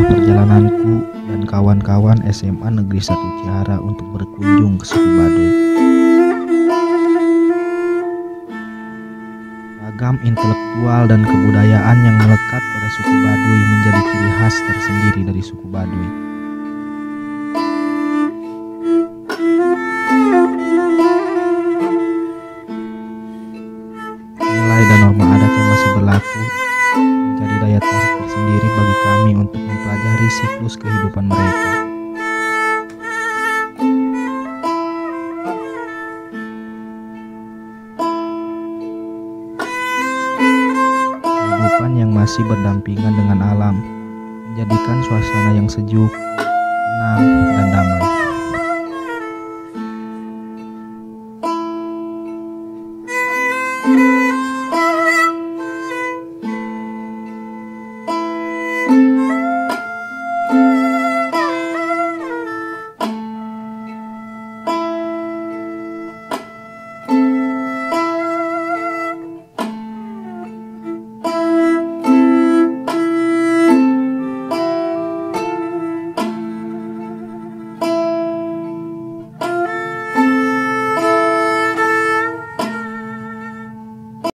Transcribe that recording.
adalah perjalananku dan kawan-kawan SMA Negeri 1 Cihara untuk berkunjung ke suku Baduy. Ragam intelektual dan kebudayaan yang melekat pada suku Baduy menjadi ciri khas tersendiri dari suku Baduy. Nilai dan norma adat yang masih berlaku menjadi daya tarik tersendiri bagi kami untuk mempelajari siklus kehidupan mereka. Kehidupan yang masih berdampingan dengan alam menjadikan suasana yang sejuk, tenang, dan damai.